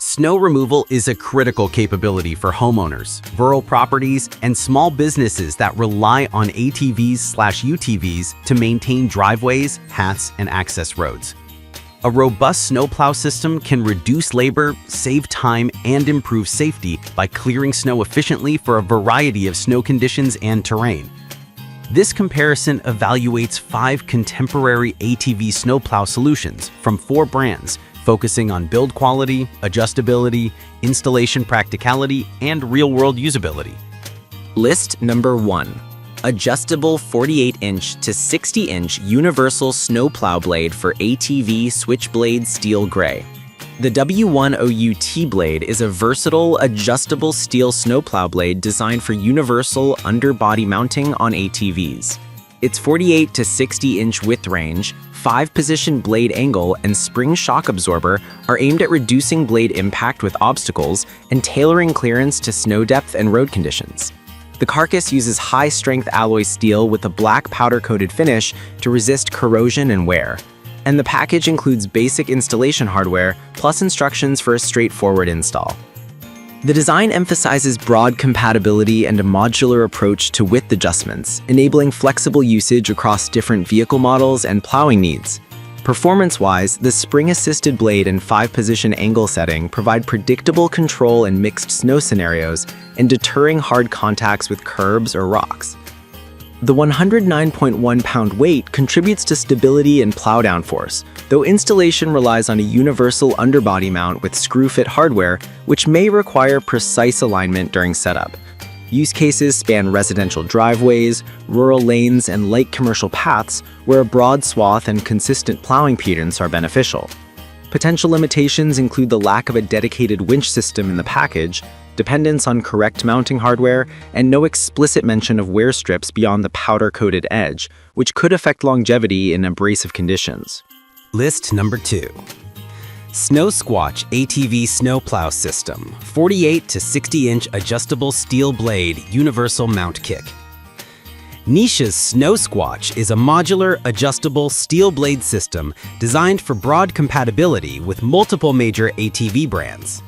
Snow removal is a critical capability for homeowners, rural properties, and small businesses that rely on ATVs/UTVs to maintain driveways, paths, and access roads. A robust snowplow system can reduce labor, save time, and improve safety by clearing snow efficiently for a variety of snow conditions and terrain. This comparison evaluates 5 contemporary ATV snowplow solutions from 4 brands, focusing on build quality, adjustability, installation practicality, and real-world usability. List number 1. Adjustable 48-inch to 60-inch universal snowplow blade for ATV Switchblade Steel Gray. The W1OU T-Blade is a versatile, adjustable steel snowplow blade designed for universal underbody mounting on ATVs. Its 48 to 60-inch width range, 5-position blade angle, and spring shock absorber are aimed at reducing blade impact with obstacles and tailoring clearance to snow depth and road conditions. The carcass uses high-strength alloy steel with a black powder-coated finish to resist corrosion and wear. And the package includes basic installation hardware plus instructions for a straightforward install. The design emphasizes broad compatibility and a modular approach to width adjustments, enabling flexible usage across different vehicle models and plowing needs. Performance-wise, the spring-assisted blade and 5-position angle setting provide predictable control in mixed snow scenarios and deterring hard contacts with curbs or rocks. The 109.1-pound weight contributes to stability and plow downforce, though installation relies on a universal underbody mount with screw-fit hardware, which may require precise alignment during setup. Use cases span residential driveways, rural lanes, and light commercial paths where a broad swath and consistent plowing impedance are beneficial. Potential limitations include the lack of a dedicated winch system in the package, dependence on correct mounting hardware, and no explicit mention of wear strips beyond the powder-coated edge, which could affect longevity in abrasive conditions. List number 2. Snow Squatch ATV Snowplow System, 48 to 60-inch adjustable steel blade universal mount kick. Nisha's Snow Squatch is a modular, adjustable steel blade system designed for broad compatibility with multiple major ATV brands.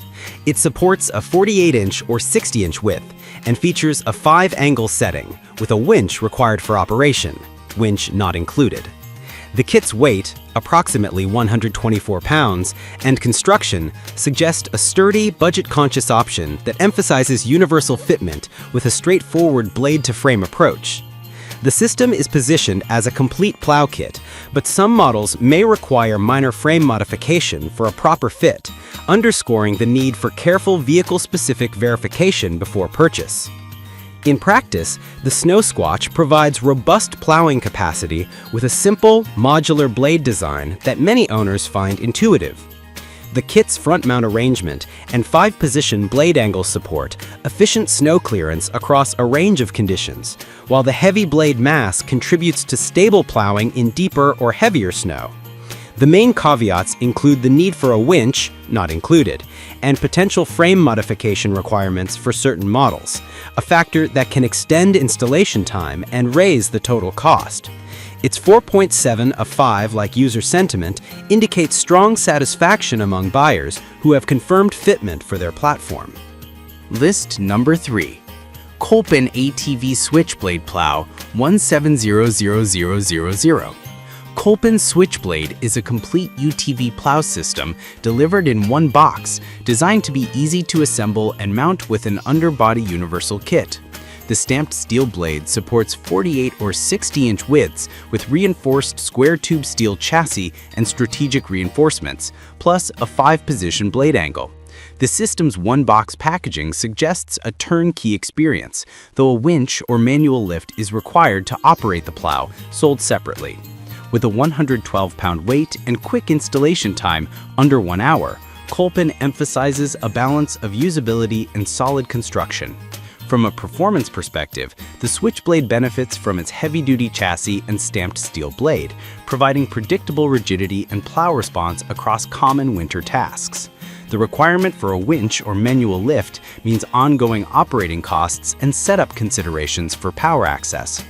It supports a 48-inch or 60-inch width and features a 5-angle setting with a winch required for operation, winch not included. The kit's weight, approximately 124 pounds, and construction suggest a sturdy, budget-conscious option that emphasizes universal fitment with a straightforward blade-to-frame approach. The system is positioned as a complete plow kit, but some models may require minor frame modification for a proper fit, underscoring the need for careful vehicle-specific verification before purchase. In practice, the Snow Squatch provides robust plowing capacity with a simple, modular blade design that many owners find intuitive. The kit's front mount arrangement and 5-position blade angle support efficient snow clearance across a range of conditions, while the heavy blade mass contributes to stable plowing in deeper or heavier snow. The main caveats include the need for a winch, not included, and potential frame modification requirements for certain models, a factor that can extend installation time and raise the total cost. Its 4.7 of 5 like user sentiment indicates strong satisfaction among buyers who have confirmed fitment for their platform. List number 3. Kolpin ATV Switchblade Plow 170000. Kolpin Switchblade is a complete UTV plow system delivered in one box, designed to be easy to assemble and mount with an underbody universal kit. The stamped steel blade supports 48 or 60-inch widths with reinforced square tube steel chassis and strategic reinforcements, plus a 5-position blade angle. The system's one-box packaging suggests a turnkey experience, though a winch or manual lift is required to operate the plow, sold separately. With a 112-pound weight and quick installation time under 1 hour, Kolpin emphasizes a balance of usability and solid construction. From a performance perspective, the Switchblade benefits from its heavy-duty chassis and stamped steel blade, providing predictable rigidity and plow response across common winter tasks. The requirement for a winch or manual lift means ongoing operating costs and setup considerations for power access.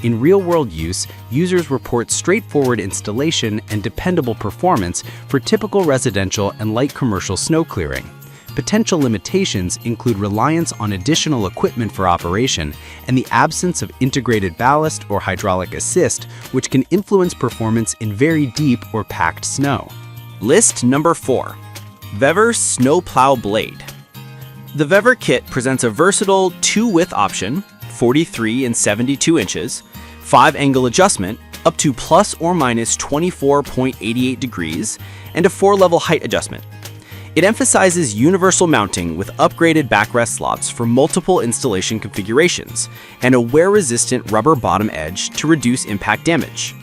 In real-world use, users report straightforward installation and dependable performance for typical residential and light commercial snow clearing. Potential limitations include reliance on additional equipment for operation and the absence of integrated ballast or hydraulic assist, which can influence performance in very deep or packed snow. List number 4. Vever Snow Plow Blade. The Vever kit presents a versatile 2-width option, 43 and 72 inches, 5-angle adjustment, up to plus or minus 24.88 degrees, and a 4-level height adjustment. It emphasizes universal mounting with upgraded backrest slots for multiple installation configurations and a wear-resistant rubber bottom edge to reduce impact damage.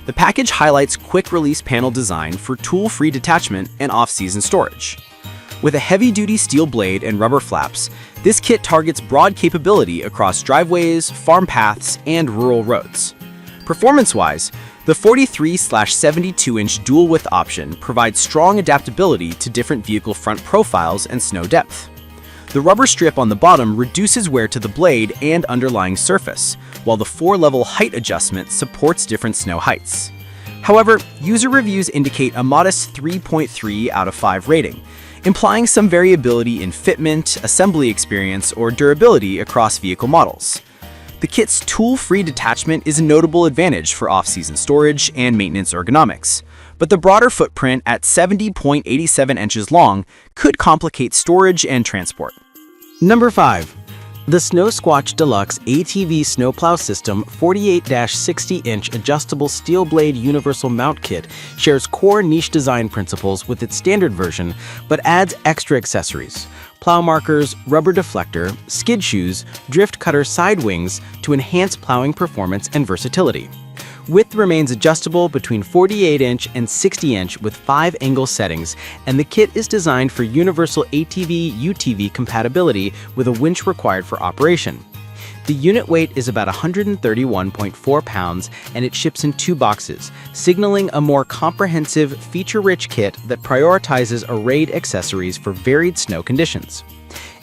The package highlights quick-release panel design for tool-free detachment and off-season storage. With a heavy-duty steel blade and rubber flaps, this kit targets broad capability across driveways, farm paths, and rural roads. Performance-wise, the 43/72-inch dual-width option provides strong adaptability to different vehicle front profiles and snow depth. The rubber strip on the bottom reduces wear to the blade and underlying surface, while the 4-level height adjustment supports different snow heights. However, user reviews indicate a modest 3.3 out of 5 rating, implying some variability in fitment, assembly experience, or durability across vehicle models. The kit's tool-free detachment is a notable advantage for off-season storage and maintenance ergonomics, but the broader footprint at 70.87 inches long could complicate storage and transport. Number 5. The Snow Squatch Deluxe ATV Snowplow System 48-60-inch adjustable steel blade universal mount kit shares core niche design principles with its standard version, but adds extra accessories: plow markers, rubber deflector, skid shoes, drift cutter side wings to enhance plowing performance and versatility. Width remains adjustable between 48-inch and 60-inch with 5-angle settings, and the kit is designed for universal ATV-UTV compatibility with a winch required for operation. The unit weight is about 131.4 pounds, and it ships in 2 boxes, signaling a more comprehensive, feature-rich kit that prioritizes arrayed accessories for varied snow conditions.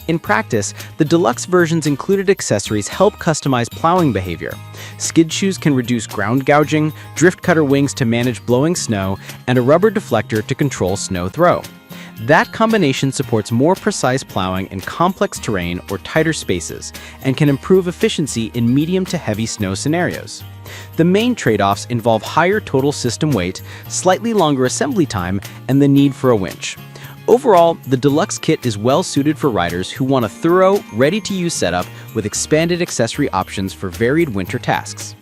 In practice, the deluxe version's included accessories help customize plowing behavior. Skid shoes can reduce ground gouging, drift cutter wings to manage blowing snow, and a rubber deflector to control snow throw. That combination supports more precise plowing in complex terrain or tighter spaces, and can improve efficiency in medium to heavy snow scenarios. The main trade-offs involve higher total system weight, slightly longer assembly time, and the need for a winch. Overall, the deluxe kit is well suited for riders who want a thorough, ready-to-use setup with expanded accessory options for varied winter tasks.